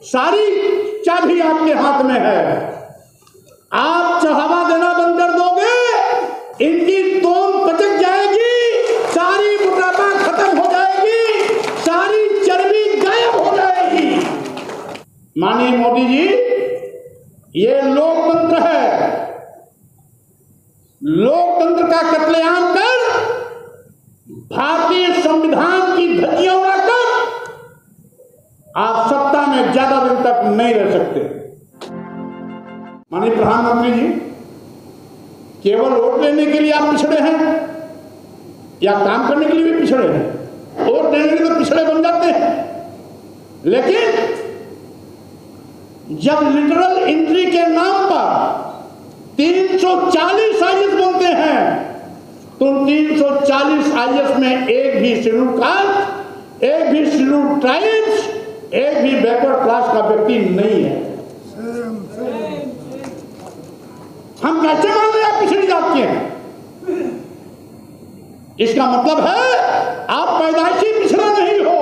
सारी चाबी आपके हाथ में है। आप चढ़ावा देना बंद कर दोगे, इनकी तोम पचक जाएगी, सारी मोटापा खत्म हो जाएगी, सारी चर्बी गायब हो जाएगी। माननीय मोदी जी, ये लोकतंत्र है। लोकतंत्र का कत्लेआम कर, भारतीय संविधान की धज्जियां उड़ाकर आप सत्ता में ज्यादा दिन तक नहीं रह सकते। माननीय प्रधानमंत्री जी, केवल वोट लेने के लिए आप पिछड़े हैं या काम करने के लिए भी पिछड़े हैं? वोट देने के लिए तो पिछड़े बन जाते हैं, लेकिन जब लिटरल एंट्री के नाम पर 340 आईएएस बनते हैं, तो 340 आईएएस में एक भी शेड्यूल कास्ट, एक भी शेड्यूल ट्राइब्स, एक भी बैकवर्ड क्लास का व्यक्ति नहीं है। हम कैसे मान रहे आप पिछड़ी जात के हैं? इसका मतलब है आप पैदाइशी पिछड़ा नहीं हो,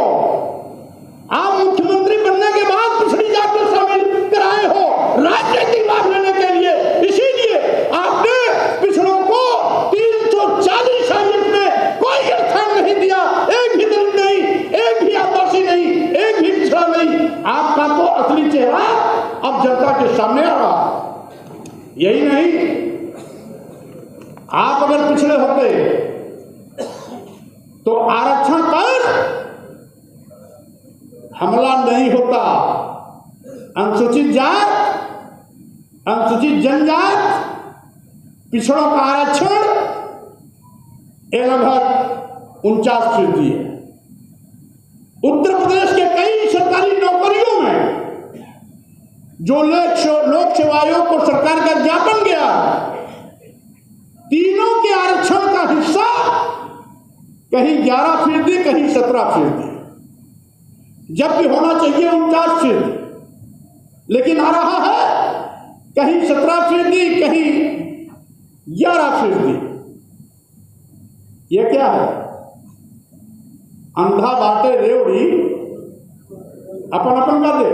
आप मुख्यमंत्री बनने के बाद पिछड़ी जात में शामिल कराए हो राजनीतिक लाभ लेने के लिए। इसीलिए आपने पिछड़ों को 340 आईएएस में कोई स्थान नहीं दिया। एक भी दलित नहीं, एक भी आदिवासी नहीं, एक भी पिछड़ा नहीं। आपका तो असली चेहरा अब जनता के सामने आ रहा। यही नहीं, आप अगर पिछड़े होते तो आरक्षण पर हमला नहीं होता। अनुसूचित जात, अनुसूचित जनजात, पिछड़ों का आरक्षण ये लगभग 49% है। उत्तर प्रदेश के कई सरकारी नौकरियों में जो लोक सेवा आयोग को सरकार का ज्ञापन गया, तीनों के आरक्षण का हिस्सा कहीं 11%, कहीं 17%, जबकि होना चाहिए 49%, लेकिन आ रहा है कहीं 17%, कहीं 11%। यह क्या है? अंधा बाटे रेवड़ी अपन अपन कर दे।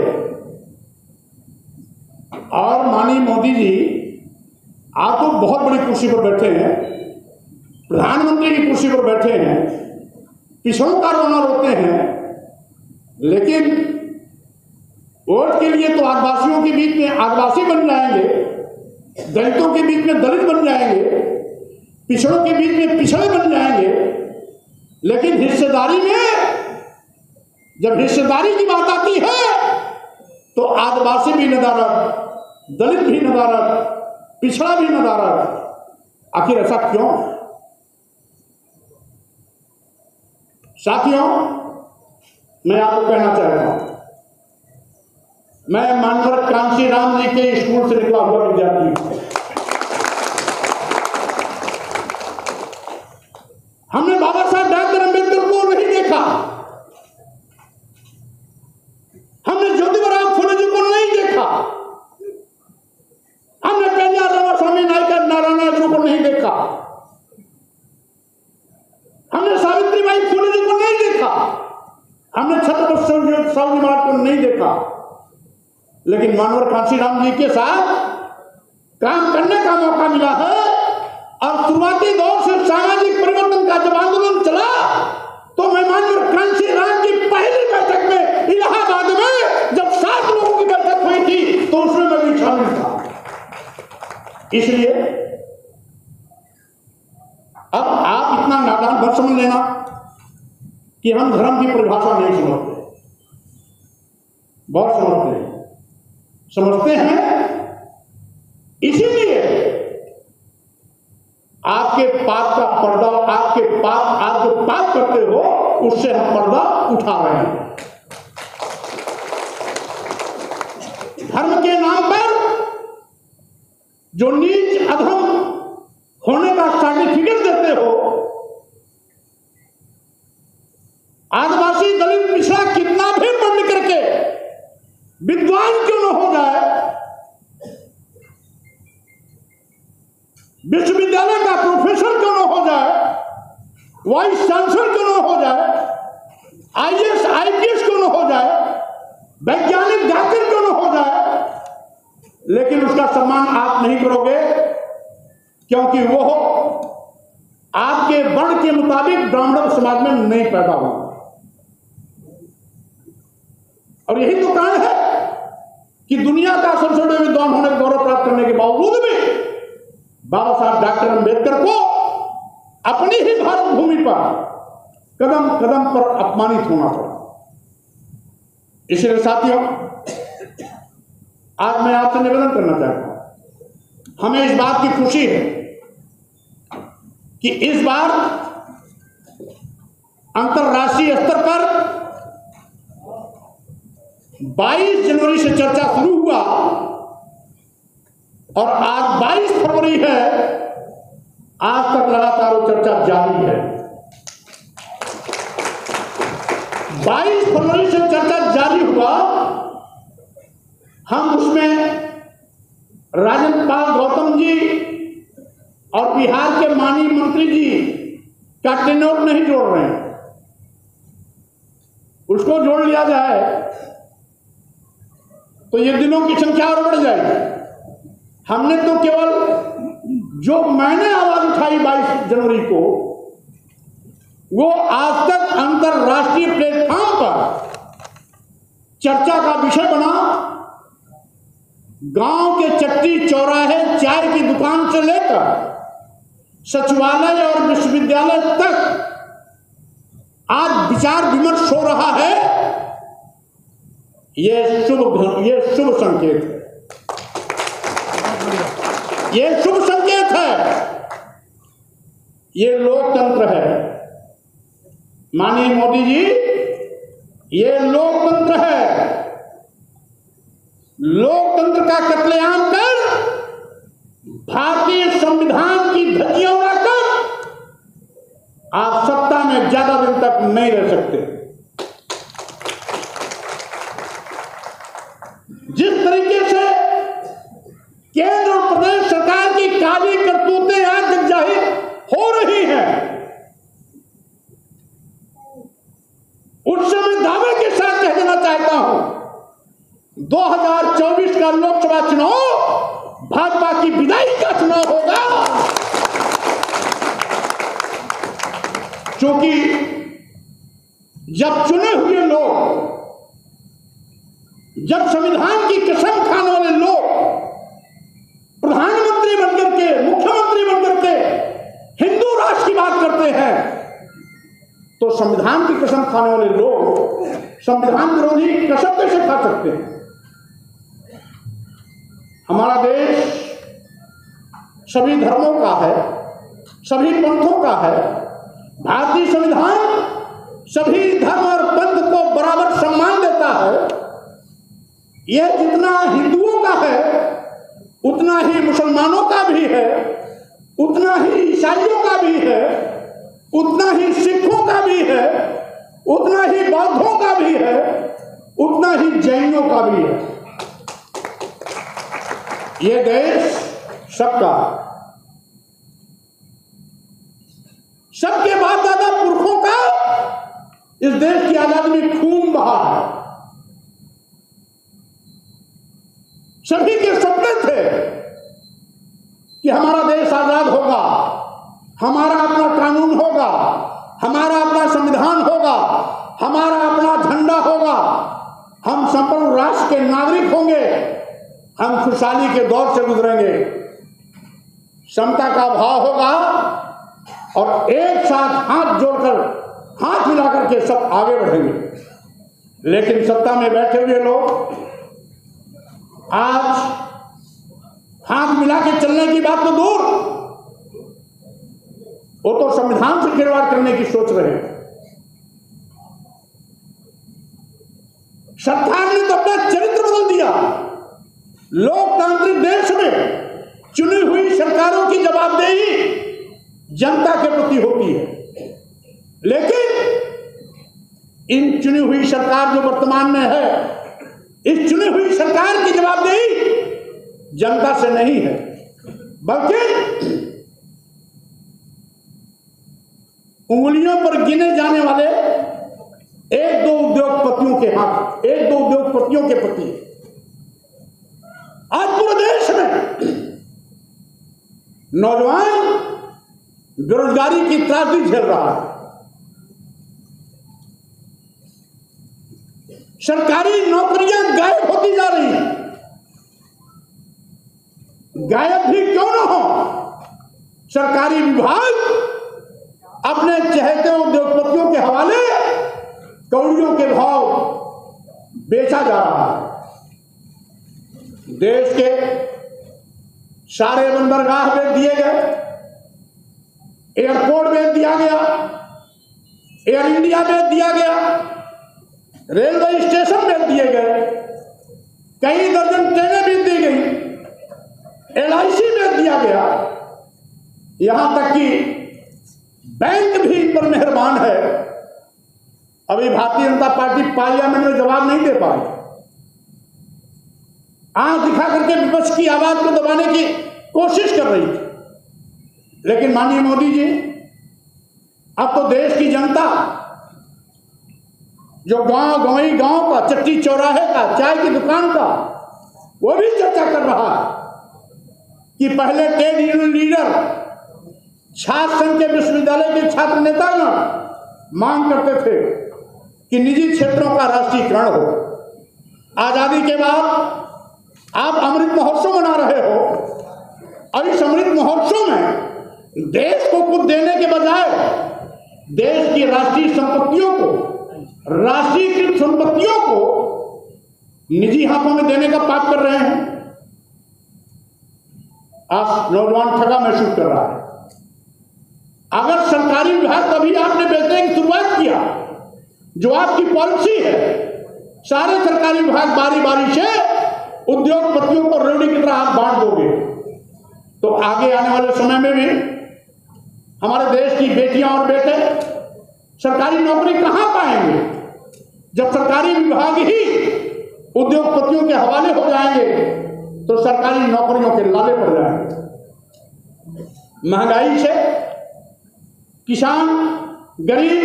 और माननीय मोदी जी, आप तो बहुत बड़ी कुर्सी पर बैठे हैं, प्रधानमंत्री की कुर्सी पर बैठे हैं, पिछड़ों का रोना रोते हैं, लेकिन वोट के लिए तो आदिवासियों के बीच में आदिवासी बन जाएंगे, दलितों के बीच में दलित बन जाएंगे, पिछड़ों के बीच में पिछड़े बन जाएंगे, लेकिन हिस्सेदारी में जब हिस्सेदारी की बात आती है तो आदिवासी भी नदारद, दलित भी नदारद, पिछड़ा भी नदारद। आखिर ऐसा क्यों? साथियों, मैं आपको कहना चाहता हूं, मैं मानवर कांशीराम जी के स्कूल से निकला हुआ विद्यार्थी हूं। हमने बाबा साहब डॉक्टर अम्बेडकर को नहीं देखा, हमने ज्योतिबा फुले जी को नहीं देखा, हमने पेरियार रामास्वामी नायकर नारायण को नहीं देखा, हमने सावित्रीबाई फुले जी को नहीं देखा, हमने छत्रपति शिवाजी महाराज को नहीं देखा, लेकिन मानवर कांशीराम जी के साथ काम करने का मौका मिला है। और शुरुआती दौर से सामाजिक परिवर्तन का जब आंदोलन चला, तो मैं मानवर कांशीराम की पहली बैठक में इलाहाबाद में जब 7 लोगों की बैठक हुई थी, तो उसमें मैं भी शामिल था। इसलिए अब आप इतना नादान मत समझ लेना कि हम धर्म की परिभाषा नहीं समझते। बहुत समझते हैं। इसीलिए आपके पाप का पर्दा, आप जो पाप करते हो उससे हम पर्दा उठा रहे हैं। धर्म के नाम पर जो नीच अधम होने का सर्टिफिकेट देते हो, आदिवासी दलित पिछड़ा कितना भी पढ़ लिख करके विद्वान क्यों न हो जाए, विश्वविद्यालय का प्रोफेसर क्यों न हो जाए, वाइस चांसलर क्यों न हो जाए, आईएएस आईपीएस क्यों न हो जाए, वैज्ञानिक डॉक्टर क्यों न हो जाए, लेकिन उसका सम्मान आप नहीं करोगे, क्योंकि वो आपके वर्ण के मुताबिक ब्राह्मण समाज में नहीं पैदा हुआ। और यही तो कारण है कि दुनिया का सबसे बड़े विद्वान होने का गौरव प्राप्त करने के बावजूद भी बाबा साहब डॉक्टर अम्बेडकर को अपनी ही भारत भूमि पर कदम कदम पर अपमानित होना पड़ा। इसलिए साथियों, आज मैं आपसे निवेदन करना चाहता हूं, हमें इस बात की खुशी है कि इस बार अंतर्राष्ट्रीय स्तर पर 22 जनवरी से चर्चा शुरू हुआ और आज 22 फरवरी है, आज तक लगातार वो चर्चा जारी है। 22 फरवरी से चर्चा जारी हुआ, हम उसमें राजेंद्र पाल गौतम जी और बिहार के माननीय मंत्री जी का टेन्योर नहीं जोड़ रहे हैं, उसको जोड़ लिया जाए तो ये दिनों की संख्या और बढ़ जाएगी। हमने तो केवल जो मैंने आवाज उठाई 22 जनवरी को, वो आज तक अंतरराष्ट्रीय प्लेटफॉर्म पर चर्चा का विषय बना। गांव के चट्टी चौराहे चाय की दुकान से लेकर सचिवालय और विश्वविद्यालय तक आज विचार विमर्श हो रहा है। ये शुभ संकेत है, ये शुभ संकेत है, ये लोकतंत्र है। माननीय मोदी जी, ये लोकतंत्र है। लोकतंत्र का कत्लेआम कर, भारतीय संविधान की धज्जियां उड़ाकर आप सत्ता में ज्यादा दिन तक नहीं रह सकते। जिस तरीके से केंद्र और प्रदेश सरकार की काली करतूतें आज तक जाहिर हो रही हैं, उससे मैं दावे के साथ कह देना चाहता हूं, 2024 का लोकसभा चुनाव भाजपा की विदाई का चुनाव होगा। क्योंकि जब चुने हुए लोग, जब संविधान की कसम खाने वाले लोग प्रधानमंत्री बनकर के, मुख्यमंत्री बनकर के हिंदू राष्ट्र की बात करते हैं, तो संविधान की कसम खाने वाले लोग संविधान विरोधी कसम कैसे खा सकते हैं? हमारा देश सभी धर्मों का है, सभी पंथों का है। भारतीय संविधान सभी धर्म और पंथ को बराबर सम्मान देता है। यह जितना हिंदुओं का है, उतना ही मुसलमानों का भी है, उतना ही ईसाइयों का भी है, उतना ही सिखों का भी है, उतना ही बौद्धों का भी है, उतना ही जैनों का भी है। यह देश सबका, सबके बाप दादा पुरखों का इस देश की आजादी में खून बहा है। सभी के सपने थे कि हमारा देश आजाद होगा, हमारा अपना कानून होगा, हमारा अपना संविधान होगा, हमारा अपना झंडा होगा, हम संपूर्ण राष्ट्र के नागरिक होंगे, हम खुशहाली के दौर से गुजरेंगे, समता का भाव होगा और एक साथ हाथ जोड़कर, हाथ मिलाकर के सब आगे बढ़ेंगे। लेकिन सत्ता में बैठे हुए लोग आज हाथ मिला के चलने की बात तो दूर, वो तो संविधान से खिलवाड़ करने की सोच रहे हैं। सरकार ने तो अपना चरित्र बदल दिया। लोकतांत्रिक देश में चुनी हुई सरकारों की जवाबदेही जनता के प्रति होती है, लेकिन इन चुनी हुई सरकार जो वर्तमान में है, इस चुनी हुई सरकार की जवाबदेही जनता से नहीं है, बल्कि उंगलियों पर गिने जाने वाले एक दो उद्योगपतियों के हाथ, एक दो उद्योगपतियों के प्रति। आज पूरे देश में नौजवान बेरोजगारी की त्रासदी झेल रहा है। सरकारी नौकरियां गायब होती जा रही हैं। गायब भी क्यों न हो, सरकारी विभाग अपने चहेते उद्योगपतियों के हवाले कौड़ियों के भाव बेचा जा रहा है। देश के सारे बंदरगाह बेच दिए गए, एयरपोर्ट बेच दिया गया, एयर इंडिया बेच दिया गया, रेलवे स्टेशन बेच दिए गए, कई दर्जन ट्रेनें बेच दी गई, LIC बेच दिया गया, यहां तक कि बैंक भी इन पर मेहरबान है। अभी भारतीय जनता पार्टी पार्लियामेंट में जवाब नहीं दे पाई, आंख दिखा करके विपक्ष की आवाज को दबाने की कोशिश कर रही थी। लेकिन माननीय मोदी जी, अब तो देश की जनता जो गंवई गांव का, चट्टी चौराहे का, चाय की दुकान का, वो भी चर्चा कर रहा है कि पहले ट्रेड यूनियन लीडर, छात्र संघ के विश्वविद्यालय के छात्र नेतागण मांग करते थे कि निजी क्षेत्रों का राष्ट्रीयकरण हो। आजादी के बाद आप अमृत महोत्सव मना रहे हो और इस अमृत महोत्सव में देश को कुछ देने के बजाय देश की राष्ट्रीय संपत्तियों को, राष्ट्रीयकृत संपत्तियों को निजी हाथों में देने का पाप कर रहे हैं। आज नौजवान ठगा महसूस कर रहा है। अगर सरकारी विभाग कभी आपने बेचने की शुरुआत किया, जो आपकी पॉलिसी है, सारे सरकारी विभाग बारी बारी से उद्योगपतियों को रेवड़ी की तरह आप बांट दोगे, तो आगे आने वाले समय में भी हमारे देश की बेटियां और बेटे सरकारी नौकरी कहां पाएंगे, जब सरकारी विभाग ही उद्योगपतियों के हवाले हो जाएंगे तो सरकारी नौकरियों के लाले पड़ जाएंगे। महंगाई से किसान, गरीब,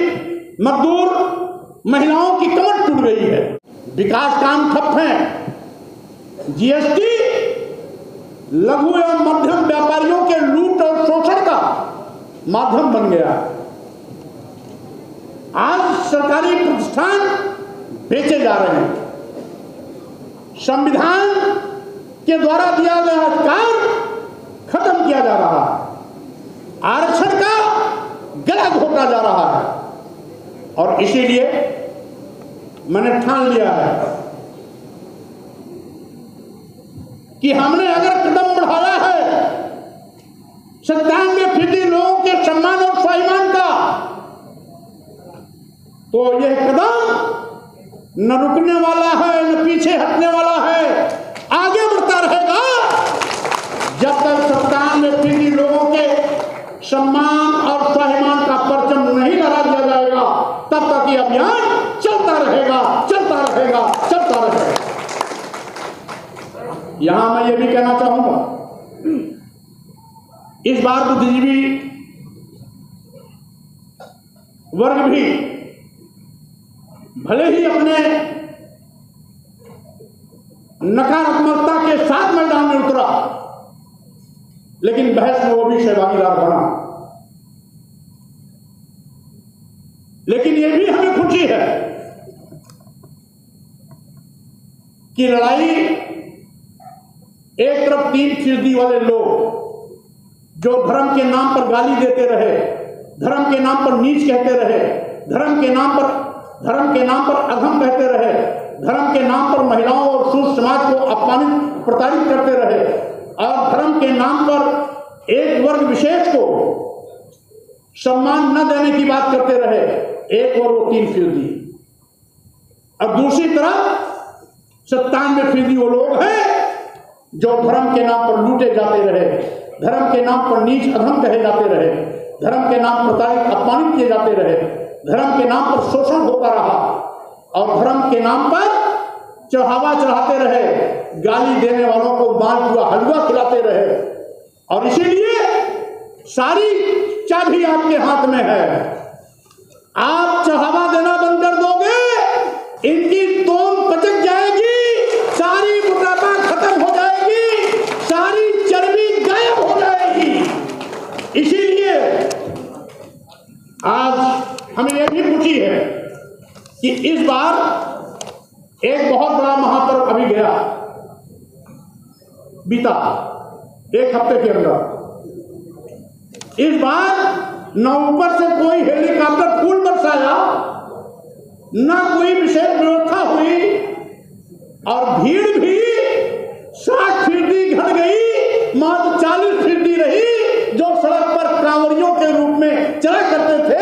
मजदूर, महिलाओं की कमर टूट गई है। विकास काम ठप हैं। GST लघु एवं मध्यम व्यापारियों के लूट और शोषण का माध्यम बन गया। आज सरकारी प्रतिष्ठान बेचे जा रहे हैं। संविधान के द्वारा दिया गया अधिकार खत्म किया जा रहा है। आरक्षण का गला घोटा जा रहा है। और इसीलिए मैंने ठान लिया है कि हमने अगर कदम बढ़ाया है 97% लोगों के सम्मान और स्वाभिमान का, तो यह कदम न रुकने वाला है, न पीछे हटने वाला है, आगे बढ़ता रहेगा। जब तक 97% लोगों के सम्मान और स्वाभिमान का परचम नहीं लहरा दिया जाएगा, तब तक ये अभियान चलता रहेगा, चलता रहेगा, चलता रहेगा। यहां मैं ये भी कहना चाहूंगा, इस बार बुद्धिजीवी वर्ग भी भले ही अपने नकारात्मकता के साथ मैदान में उतरा, लेकिन बहस में वो भी सहभागीदार बना। लेकिन ये भी हमें खुशी है कि लड़ाई एक तरफ 3% वाले लोग जो धर्म के नाम पर गाली देते रहे, धर्म के नाम पर नीच कहते रहे, धर्म के नाम पर अधम कहते रहे, धर्म के नाम पर महिलाओं और सूद समाज को अपमानित प्रताड़ित करते रहे, और धर्म के नाम पर एक वर्ग विशेष को सम्मान न देने की बात करते रहे, एक और वो 3%। अब दूसरी तरफ 97% वो लोग हैं जो धर्म के नाम पर लूटे जाते रहे, धर्म के नाम पर नीच अधम कहे जाते रहे, धर्म के नाम पर प्रताड़ित अपमानित किए जाते रहे, धर्म के नाम पर शोषण होता रहा, और धर्म के नाम पर चढ़ावा चढ़ाते रहे, गाली देने वालों को मालपुआ हलवा खिलाते रहे। और इसीलिए सारी चाबी आपके हाथ में है। आप चढ़ावा देना बंद कर दोगे इनकी तोम पचक जाएगी, सारी मोटापा खत्म हो जाएगी, सारी चर्बी गायब हो जाएगी। इसीलिए आज हमें यह भी खुशी है कि इस बार एक बहुत बड़ा महापर्व अभी गया, बीता एक हफ्ते के अंदर। इस बार न ऊपर से कोई हेलीकॉप्टर फूल बरसाया, न कोई विशेष व्यवस्था हुई, और भीड़ भी 60% घट गई, मात्र 40% रही जो सड़क पर कांवरियों के रूप में चला करते थे।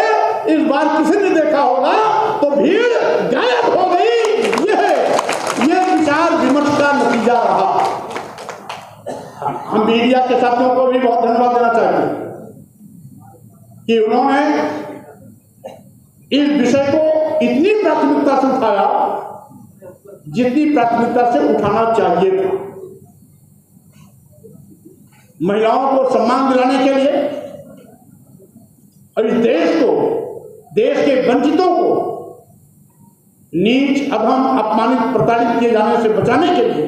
इस बार किसी ने देखा होगा तो भीड़ गायब हो गई। यह विचार विमर्श का नतीजा रहा। हम मीडिया के साथियों को भी बहुत धन्यवाद देना चाहते हैं कि उन्होंने इस विषय को इतनी प्राथमिकता से उठाया जितनी प्राथमिकता से उठाना चाहिए था। महिलाओं को सम्मान दिलाने के लिए और इस देश को, देश के वंचितों को नीच, अधम, अपमानित, प्रताड़ित किए जाने से बचाने के लिए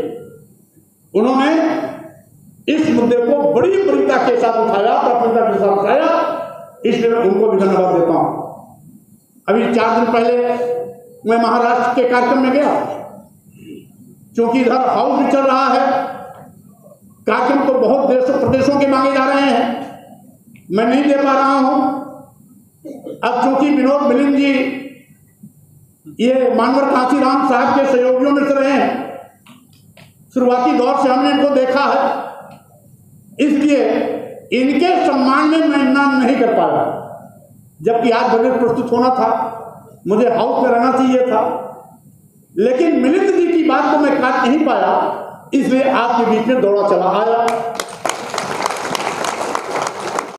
उन्होंने इस मुद्दे को बड़ी बड़ीता के साथ उठाया, प्राथमिकता के साथ उठाया। इसलिए मैं उनको भी धन्यवाद देता हूं। अभी 4 दिन पहले मैं महाराष्ट्र के कार्यक्रम में गया, क्योंकि इधर हाउस भी चल रहा है, कार्यक्रम तो बहुत देशों प्रदेशों के मांगे जा रहे हैं, मैं नहीं दे पा रहा हूं। अब चूंकि विनोद मिलिंद जी ये मानवर कांचीराम साहब के सहयोगियों में से रहे हैं, शुरुआती दौर से हमने इनको देखा है, इसलिए इनके सम्मान में मैं इतना नहीं कर पाया। जबकि आज बजट प्रस्तुत होना था, मुझे हाउस में रहना चाहिए था, लेकिन मिलिंद जी की बात को मैं काट नहीं पाया, इसलिए आपके बीच में दौड़ा चला आया।